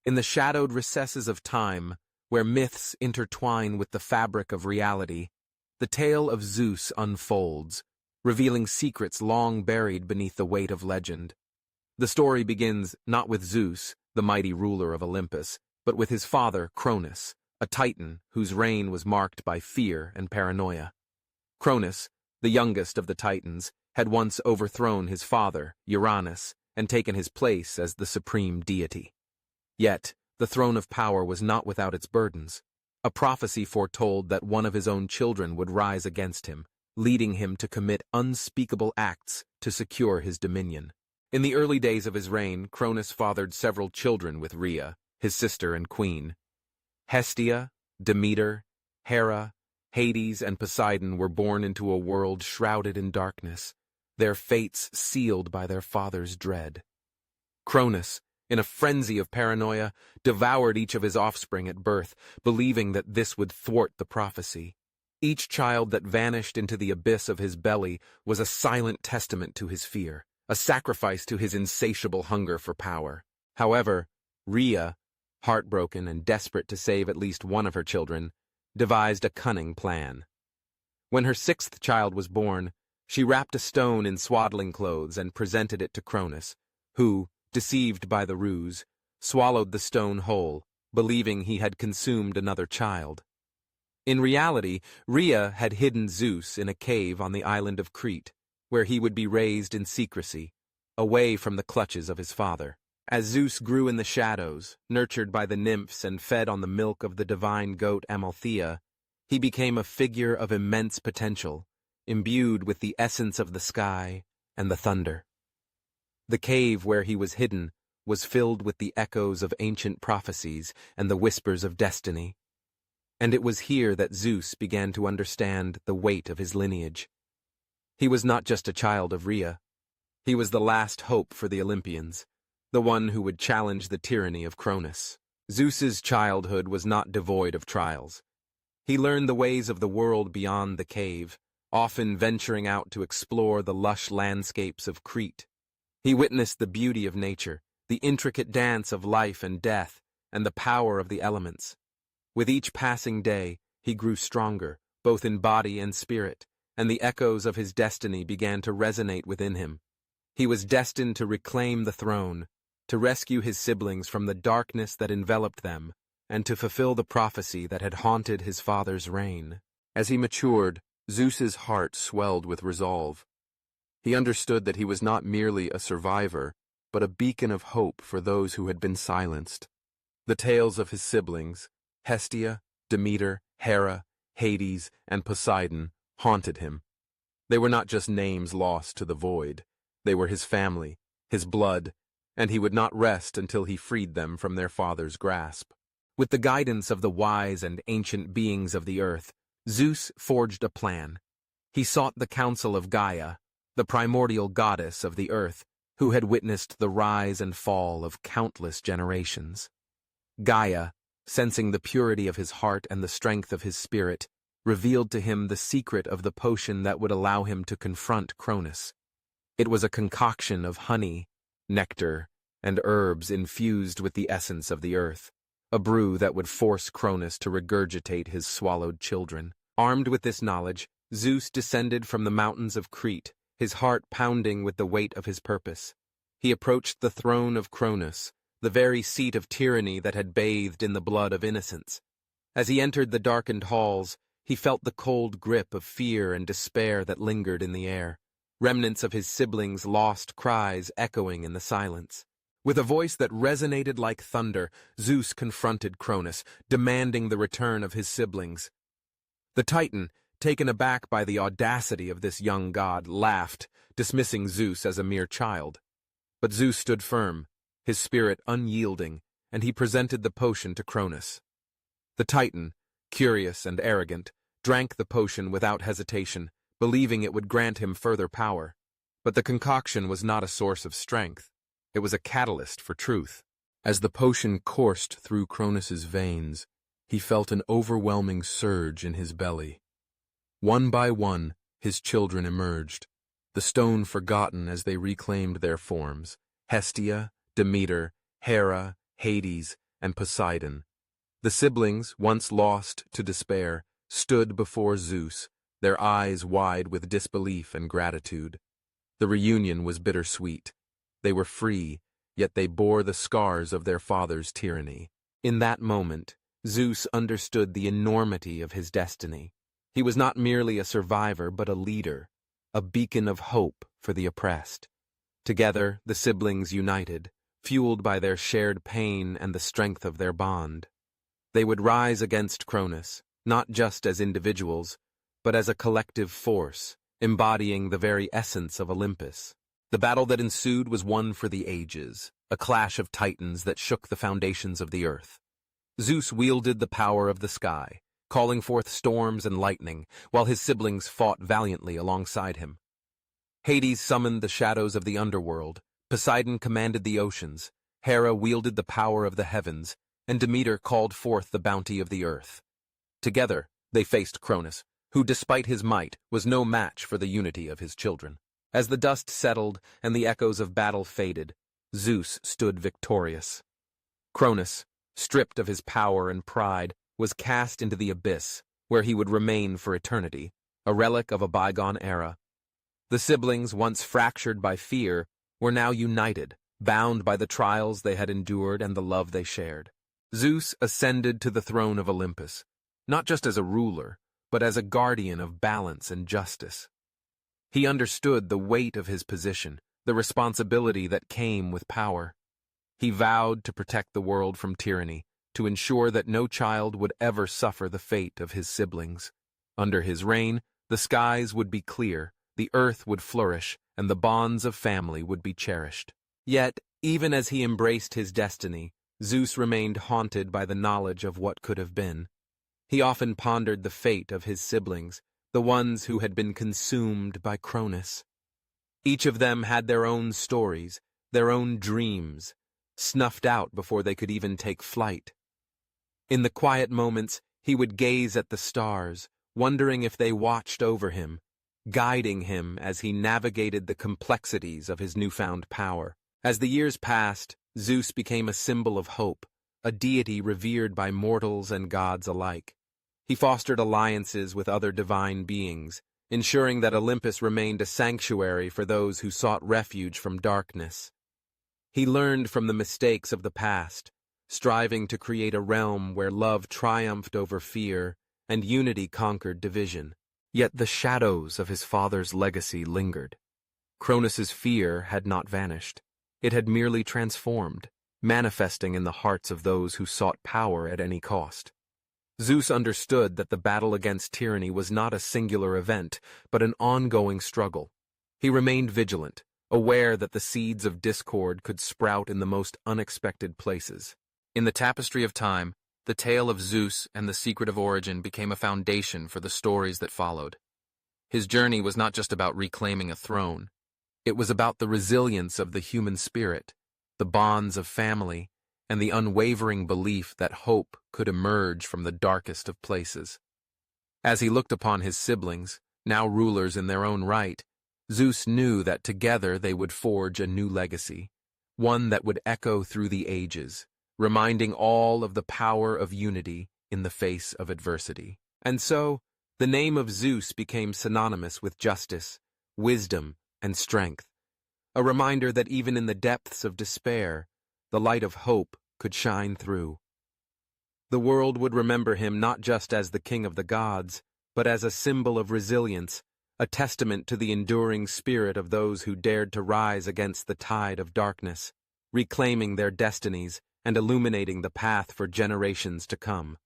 In the shadowed recesses of time, where myths intertwine with the fabric of reality, the tale of Zeus unfolds, revealing secrets long buried beneath the weight of legend. The story begins not with Zeus, the mighty ruler of Olympus, but with his father, Cronus, a titan whose reign was marked by fear and paranoia. Cronus, the youngest of the titans, had once overthrown his father, Uranus, and taken his place as the supreme deity. Yet, the throne of power was not without its burdens. A prophecy foretold that one of his own children would rise against him, leading him to commit unspeakable acts to secure his dominion. In the early days of his reign, Cronus fathered several children with Rhea, his sister and queen. Hestia, Demeter, Hera, Hades, and Poseidon were born into a world shrouded in darkness, their fates sealed by their father's dread. Cronus, in a frenzy of paranoia, devoured each of his offspring at birth, believing that this would thwart the prophecy. Each child that vanished into the abyss of his belly was a silent testament to his fear, a sacrifice to his insatiable hunger for power. However, Rhea, heartbroken and desperate to save at least one of her children, devised a cunning plan. When her sixth child was born, she wrapped a stone in swaddling clothes and presented it to Cronus, who, deceived by the ruse, swallowed the stone whole, believing he had consumed another child. In reality, Rhea had hidden Zeus in a cave on the island of Crete, where he would be raised in secrecy, away from the clutches of his father. As Zeus grew in the shadows, nurtured by the nymphs and fed on the milk of the divine goat Amalthea, he became a figure of immense potential, imbued with the essence of the sky and the thunder. The cave where he was hidden was filled with the echoes of ancient prophecies and the whispers of destiny. And it was here that Zeus began to understand the weight of his lineage. He was not just a child of Rhea. He was the last hope for the Olympians, the one who would challenge the tyranny of Cronus. Zeus's childhood was not devoid of trials. He learned the ways of the world beyond the cave, often venturing out to explore the lush landscapes of Crete. He witnessed the beauty of nature, the intricate dance of life and death, and the power of the elements. With each passing day, he grew stronger, both in body and spirit, and the echoes of his destiny began to resonate within him. He was destined to reclaim the throne, to rescue his siblings from the darkness that enveloped them, and to fulfill the prophecy that had haunted his father's reign. As he matured, Zeus's heart swelled with resolve. He understood that he was not merely a survivor, but a beacon of hope for those who had been silenced. The tales of his siblings, Hestia, Demeter, Hera, Hades, and Poseidon, haunted him. They were not just names lost to the void. They were his family, his blood, and he would not rest until he freed them from their father's grasp. With the guidance of the wise and ancient beings of the earth, Zeus forged a plan. He sought the counsel of Gaia, the primordial goddess of the earth, who had witnessed the rise and fall of countless generations. Gaia, sensing the purity of his heart and the strength of his spirit, revealed to him the secret of the potion that would allow him to confront Cronus. It was a concoction of honey, nectar, and herbs infused with the essence of the earth, a brew that would force Cronus to regurgitate his swallowed children. Armed with this knowledge, Zeus descended from the mountains of Crete, his heart pounding with the weight of his purpose. He approached the throne of Cronus, the very seat of tyranny that had bathed in the blood of innocence. As he entered the darkened halls, he felt the cold grip of fear and despair that lingered in the air, remnants of his siblings' lost cries echoing in the silence. With a voice that resonated like thunder, Zeus confronted Cronus, demanding the return of his siblings. The Titan, taken aback by the audacity of this young god, laughed, dismissing Zeus as a mere child. But Zeus stood firm, his spirit unyielding, and he presented the potion to Cronus. The Titan, curious and arrogant, drank the potion without hesitation, believing it would grant him further power. But the concoction was not a source of strength. It was a catalyst for truth. As the potion coursed through Cronus's veins, he felt an overwhelming surge in his belly. One by one, his children emerged, the stone forgotten as they reclaimed their forms. Hestia, Demeter, Hera, Hades, and Poseidon. The siblings, once lost to despair, stood before Zeus, their eyes wide with disbelief and gratitude. The reunion was bittersweet. They were free, yet they bore the scars of their father's tyranny. In that moment, Zeus understood the enormity of his destiny. He was not merely a survivor, but a leader, a beacon of hope for the oppressed. Together, the siblings united, fueled by their shared pain and the strength of their bond. They would rise against Cronus, not just as individuals, but as a collective force, embodying the very essence of Olympus. The battle that ensued was one for the ages, a clash of titans that shook the foundations of the earth. Zeus wielded the power of the sky, calling forth storms and lightning, while his siblings fought valiantly alongside him. Hades summoned the shadows of the underworld, Poseidon commanded the oceans, Hera wielded the power of the heavens, and Demeter called forth the bounty of the earth. Together, they faced Cronus, who, despite his might, was no match for the unity of his children. As the dust settled and the echoes of battle faded, Zeus stood victorious. Cronus, stripped of his power and pride, was cast into the abyss, where he would remain for eternity, a relic of a bygone era. The siblings, once fractured by fear, were now united, bound by the trials they had endured and the love they shared. Zeus ascended to the throne of Olympus, not just as a ruler, but as a guardian of balance and justice. He understood the weight of his position, the responsibility that came with power. He vowed to protect the world from tyranny, to ensure that no child would ever suffer the fate of his siblings. Under his reign, the skies would be clear, the earth would flourish, and the bonds of family would be cherished. Yet, even as he embraced his destiny, Zeus remained haunted by the knowledge of what could have been. He often pondered the fate of his siblings, the ones who had been consumed by Cronus. Each of them had their own stories, their own dreams, snuffed out before they could even take flight. In the quiet moments, he would gaze at the stars, wondering if they watched over him, guiding him as he navigated the complexities of his newfound power. As the years passed, Zeus became a symbol of hope, a deity revered by mortals and gods alike. He fostered alliances with other divine beings, ensuring that Olympus remained a sanctuary for those who sought refuge from darkness. He learned from the mistakes of the past, striving to create a realm where love triumphed over fear and unity conquered division. Yet the shadows of his father's legacy lingered. Cronus's fear had not vanished. It had merely transformed, manifesting in the hearts of those who sought power at any cost. Zeus understood that the battle against tyranny was not a singular event, but an ongoing struggle. He remained vigilant, aware that the seeds of discord could sprout in the most unexpected places. In the tapestry of time, the tale of Zeus and the secret of origin became a foundation for the stories that followed. His journey was not just about reclaiming a throne. It was about the resilience of the human spirit, the bonds of family, and the unwavering belief that hope could emerge from the darkest of places. As he looked upon his siblings, now rulers in their own right, Zeus knew that together they would forge a new legacy, one that would echo through the ages, reminding all of the power of unity in the face of adversity. And so, the name of Zeus became synonymous with justice, wisdom, and strength, a reminder that even in the depths of despair, the light of hope could shine through. The world would remember him not just as the king of the gods, but as a symbol of resilience, a testament to the enduring spirit of those who dared to rise against the tide of darkness, reclaiming their destinies and illuminating the path for generations to come.